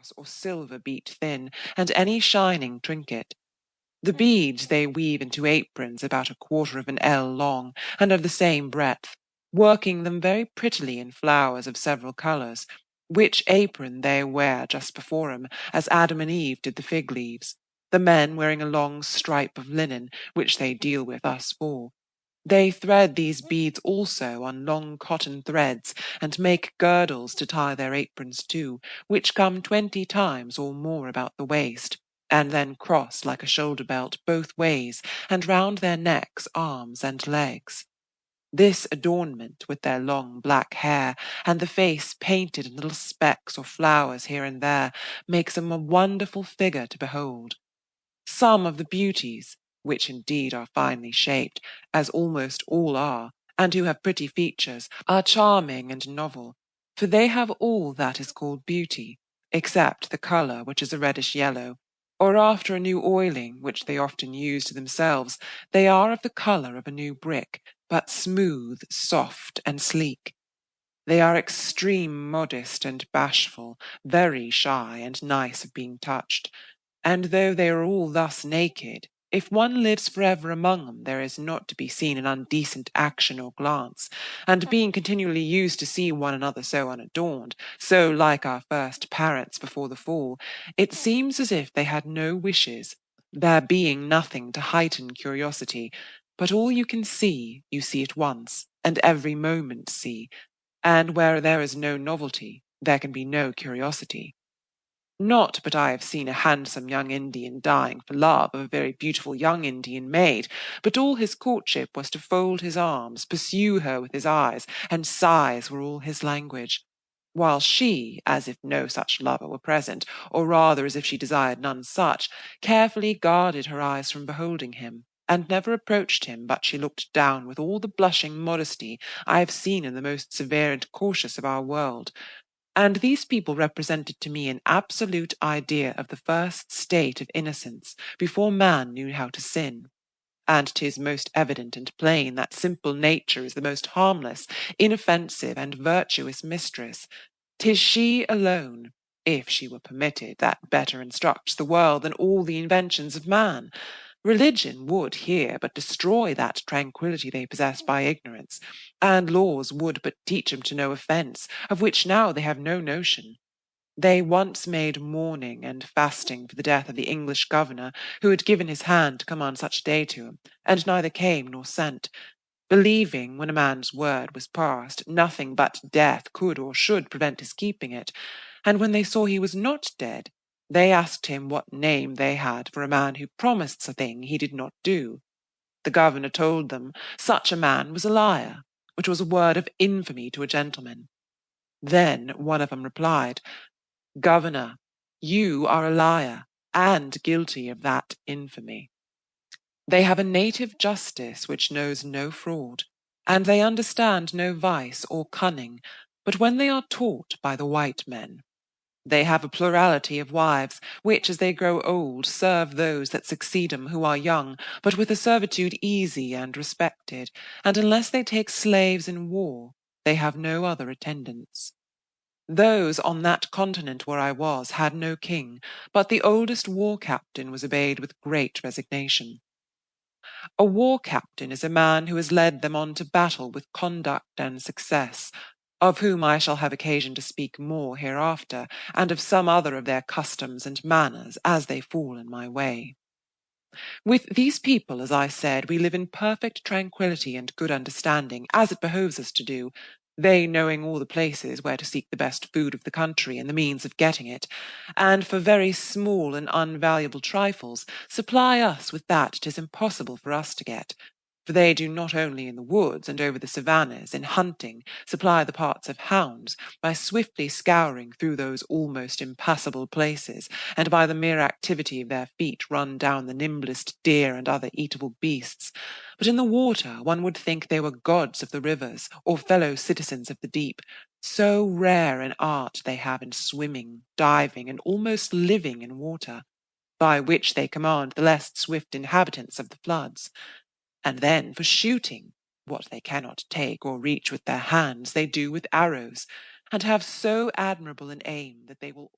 brass or silver beat thin, and any shining trinket. The beads they weave into aprons about 1/4 of an ell long, and of the same breadth, working them very prettily in flowers of several colours, which apron they wear just before 'em, as Adam and Eve did the fig leaves, the men wearing a long stripe of linen, which they deal with us for. They thread these beads also on long cotton threads, and make girdles to tie their aprons to, which come 20 times or more about the waist, and then cross like a shoulder-belt both ways, and round their necks, arms, and legs. This adornment, with their long black hair, and the face painted in little specks or flowers here and there, makes 'em a wonderful figure to behold. Some of the beauties, which indeed are finely shaped, as almost all are, and who have pretty features, are charming and novel, for they have all that is called beauty, except the colour, which is a reddish yellow, or after a new oiling, which they often use to themselves, they are of the colour of a new brick, but smooth, soft, and sleek. They are extreme modest and bashful, very shy and nice of being touched, and though they are all thus naked, if one lives for ever among them, there is not to be seen an undecent action or glance, and being continually used to see one another so unadorned, so like our first parents before the fall, it seems as if they had no wishes, there being nothing to heighten curiosity, but all you can see, you see at once, and every moment see, and where there is no novelty, there can be no curiosity. Not but I have seen a handsome young Indian dying for love of a very beautiful young Indian maid, but all his courtship was to fold his arms, pursue her with his eyes, and sighs were all his language, while she, as if no such lover were present, or rather as if she desired none such, carefully guarded her eyes from beholding him, and never approached him but she looked down with all the blushing modesty I have seen in the most severe and cautious of our world. And these people represented to me an absolute idea of the first state of innocence, before man knew how to sin. And 'tis most evident and plain that simple nature is the most harmless, inoffensive, and virtuous mistress. 'Tis she alone, if she were permitted, that better instructs the world than all the inventions of man. Religion would here but destroy that tranquillity they possess by ignorance, and laws would but teach 'em to no offence, of which now they have no notion. They once made mourning and fasting for the death of the English governor, who had given his hand to come on such day to 'em, and neither came nor sent, believing, when a man's word was passed, nothing but death could or should prevent his keeping it, and when they saw he was not dead, they asked him what name they had for a man who promised a thing he did not do. The governor told them such a man was a liar, which was a word of infamy to a gentleman. Then one of them replied, Governor, you are a liar, and guilty of that infamy. They have a native justice which knows no fraud, and they understand no vice or cunning, but when they are taught by the white men. They have a plurality of wives, which, as they grow old, serve those that succeed 'em who are young, but with a servitude easy and respected, and unless they take slaves in war, they have no other attendants. Those on that continent where I was had no king, but the oldest war captain was obeyed with great resignation. A war captain is a man who has led them on to battle with conduct and success, of whom I shall have occasion to speak more hereafter, and of some other of their customs and manners as they fall in my way. With these people, as I said, we live in perfect tranquillity and good understanding, as it behoves us to do, they knowing all the places where to seek the best food of the country and the means of getting it, and for very small and unvaluable trifles supply us with that 'tis impossible for us to get, for they do not only in the woods and over the savannas, in hunting, supply the parts of hounds, by swiftly scouring through those almost impassable places, and by the mere activity of their feet run down the nimblest deer and other eatable beasts, but in the water one would think they were gods of the rivers, or fellow citizens of the deep, so rare an art they have in swimming, diving, and almost living in water, by which they command the less swift inhabitants of the floods. And then for shooting, what they cannot take or reach with their hands, they do with arrows, and have so admirable an aim that they will